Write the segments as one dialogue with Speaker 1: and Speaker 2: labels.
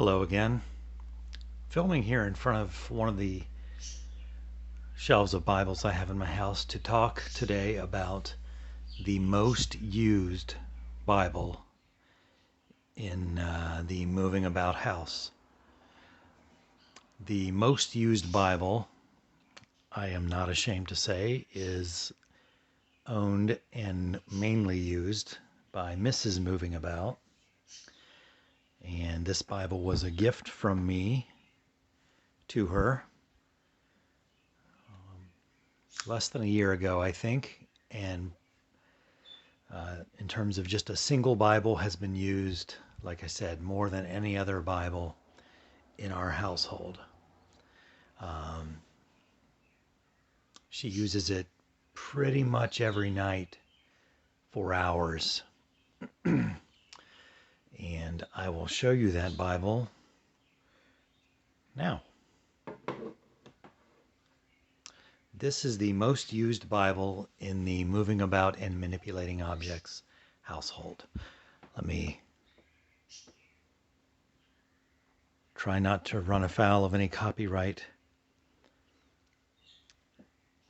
Speaker 1: Hello again. Filming here in front of one of the shelves of Bibles I have in my house to talk today about the most used Bible in the moving about house. The most used Bible, I am not ashamed to say, is owned and mainly used by Mrs. Moving About. And this Bible was a gift from me to her less than a year ago, I think. And in terms of just a single Bible, has been used, like I said, more than any other Bible in our household. She uses it pretty much every night for hours. And I will show you that Bible now. This is the most used Bible in the moving about and manipulating objects household. Let me try not to run afoul of any copyright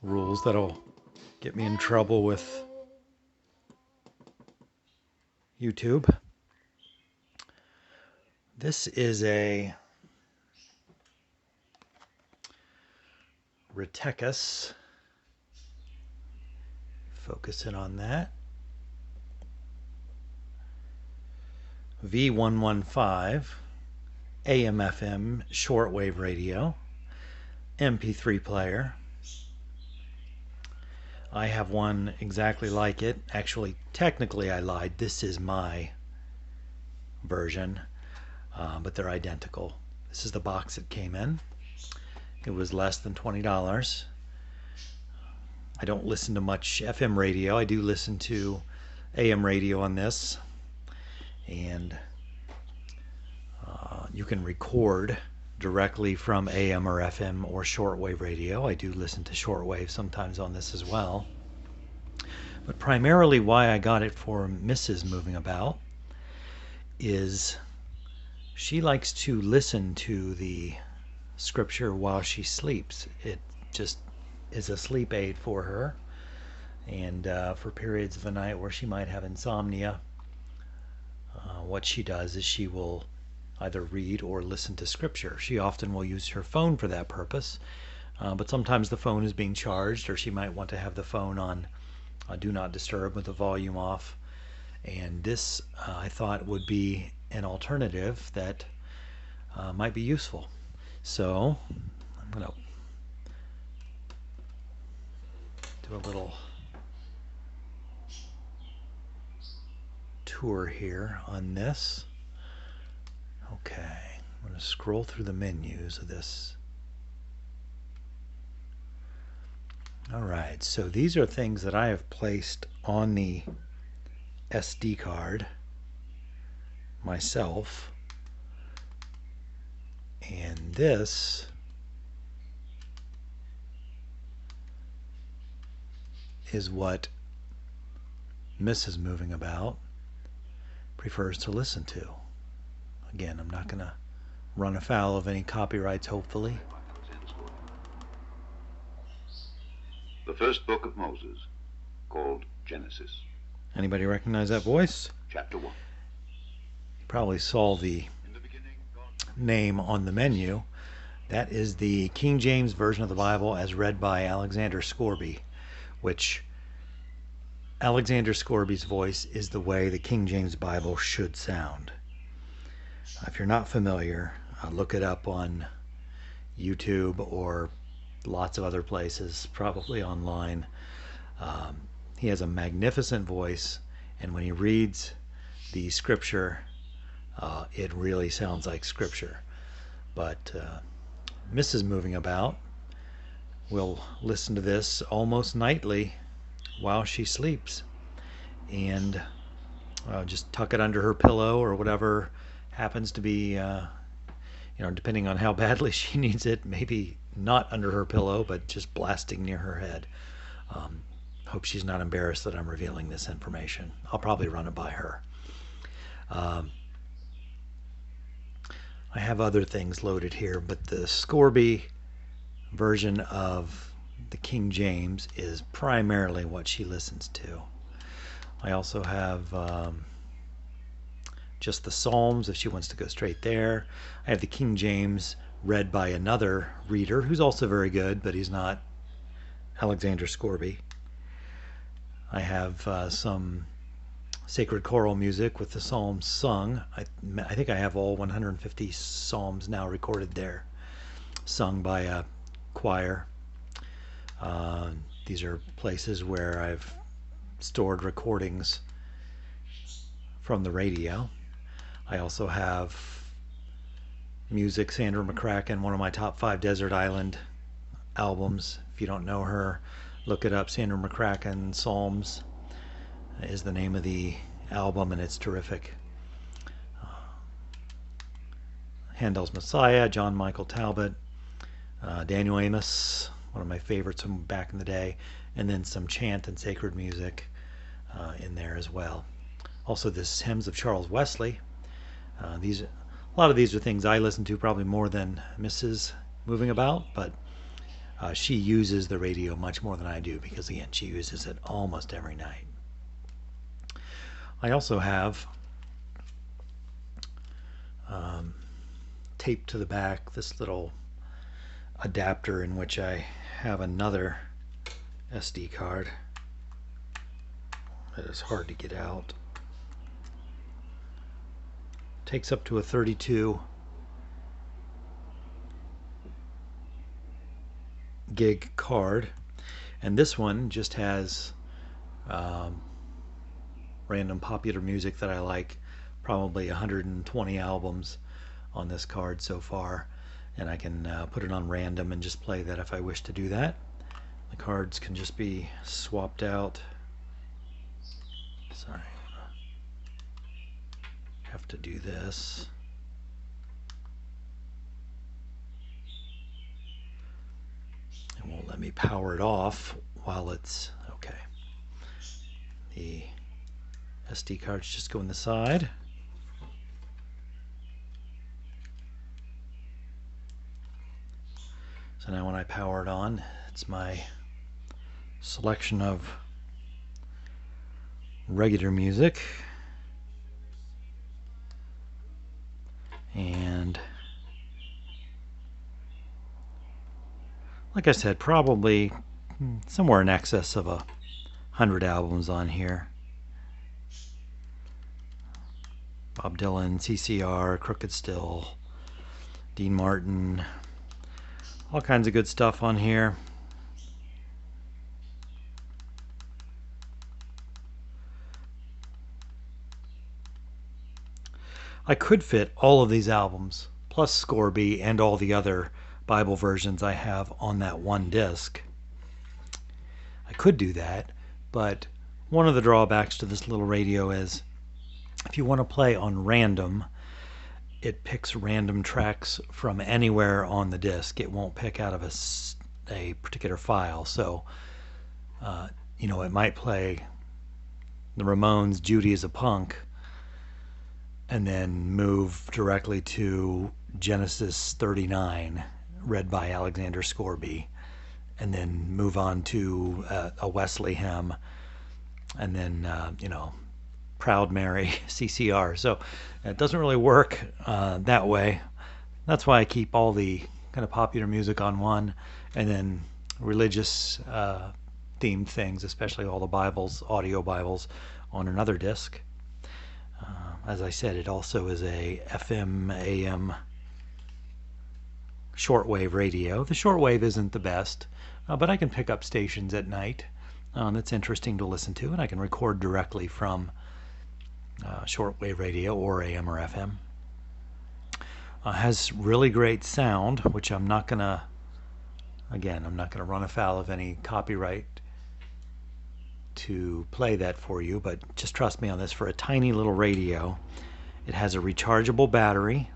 Speaker 1: rules that'll get me in trouble with YouTube. This is a Retecus. Focus in on that. V115 AM/FM shortwave radio, MP3 player. I have one exactly like it. Actually, technically I lied. This is my version, but they're identical. This is the box it came in. It was less than $20. I don't listen to much FM radio. I do listen to AM radio on this. And you can record directly from AM or FM or shortwave radio. I do listen to shortwave sometimes on this as well. But primarily why I got it for Mrs. Moving About is she likes to listen to the scripture while she sleeps. It just is a sleep aid for her, and for periods of the night where she might have insomnia, what she does is she will either read or listen to scripture. She often will use her phone for that purpose, but sometimes the phone is being charged, or she might want to have the phone on do not disturb with the volume off. And this I thought would be an alternative that might be useful. So I'm going to do a little tour here on this. Okay, I'm going to scroll through the menus of this. Alright, so these are things that I have placed on the SD card myself. And this is what Mrs. Moving About prefers to listen to. Again, I'm not going to run afoul of any copyrights, hopefully.
Speaker 2: The first book of Moses, called Genesis.
Speaker 1: Anybody recognize that voice?
Speaker 2: Chapter 1.
Speaker 1: You probably saw the name on the menu. That is the King James Version of the Bible as read by Alexander Scourby, which Alexander Scourby's voice is the way the King James Bible should sound. If you're not familiar, look it up on YouTube or lots of other places, probably online. He has a magnificent voice, and when he reads the scripture, it really sounds like scripture. But Mrs. Moving About will listen to this almost nightly while she sleeps, and just tuck it under her pillow or whatever happens to be, depending on how badly she needs it, maybe not under her pillow, but just blasting near her head. Hope she's not embarrassed that I'm revealing this information. I'll probably run it by her. I have other things loaded here, but the Scourby version of the King James is primarily what she listens to. I also have just the Psalms if she wants to go straight there. I have the King James read by another reader who's also very good, but he's not Alexander Scourby. I have some sacred choral music with the Psalms sung. I think I have all 150 Psalms now recorded there, sung by a choir. These are places where I've stored recordings from the radio. I also have music, Sandra McCracken, one of my top 5 desert island albums. If you don't know her, look it up. Sandra McCracken Psalms is the name of the album, and it's terrific. Handel's Messiah, John Michael Talbot, Daniel Amos, one of my favorites from back in the day, and then some chant and sacred music in there as well. Also, this Hymns of Charles Wesley. A lot of these are things I listen to probably more than Mrs. Moving About, but she uses the radio much more than I do because, again, she uses it almost every night. I also have taped to the back this little adapter in which I have another SD card that is hard to get out. Takes up to a 32 gig card, and this one just has random popular music that I like, probably 120 albums on this card so far, and I can put it on random and just play that if I wish to do that. The cards can just be swapped out. Sorry, I have to do this. It won't let me power it off while it's okay. The SD cards just go in the side. So now when I power it on, it's my selection of regular music. And like I said, probably somewhere in excess of 100 albums on here. Bob Dylan, CCR, Crooked Still, Dean Martin, all kinds of good stuff on here. I could fit all of these albums, plus Scourby and all the other Bible versions I have on that one disc. I could do that, but one of the drawbacks to this little radio is if you want to play on random, it picks random tracks from anywhere on the disc. It won't pick out of a particular file. So, it might play the Ramones' Judy is a Punk and then move directly to Genesis 39, read by Alexander Scourby, and then move on to a Wesley hymn, and then, Proud Mary, CCR. So it doesn't really work that way. That's why I keep all the kind of popular music on one, and then religious themed things, especially all the Bibles, audio Bibles, on another disc. As I said, it also is a FM, AM shortwave radio. The shortwave isn't the best, but I can pick up stations at night that's interesting to listen to, and I can record directly from shortwave radio or AM or FM. Has really great sound, which I'm not going to run afoul of any copyright to play that for you, but just trust me on this. For a tiny little radio, it has a rechargeable battery,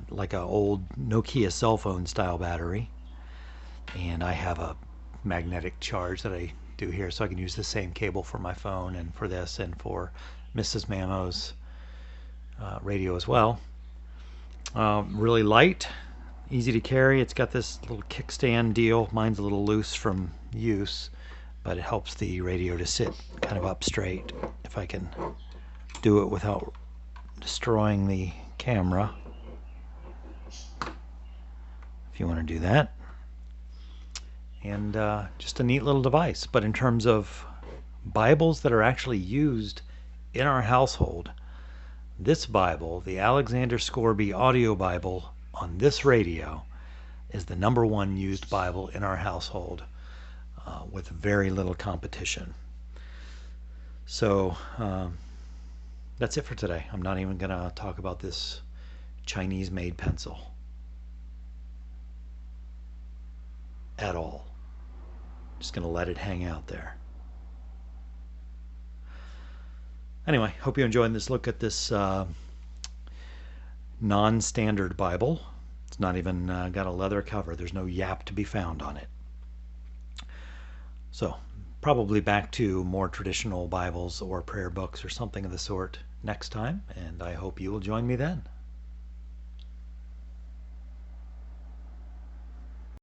Speaker 1: like an old Nokia cell phone style battery, and I have a magnetic charge that I do here, so I can use the same cable for my phone and for this and for Mrs. MAMO's radio as well. Really light, easy to carry. It's got this little kickstand deal. Mine's a little loose from use, but it helps the radio to sit kind of up straight. If I can do it without destroying the camera, if you want to do that. And just a neat little device. But in terms of Bibles that are actually used in our household, this Bible, the Alexander Scourby audio Bible on this radio, is the #1 used Bible in our household, with very little competition. So that's it for today. I'm not even going to talk about this Chinese-made pencil at all. Just going to let it hang out there. Anyway, hope you enjoyed this look at this non-standard Bible. It's not even got a leather cover. There's no yap to be found on it. So probably back to more traditional Bibles or prayer books or something of the sort next time, and I hope you will join me then.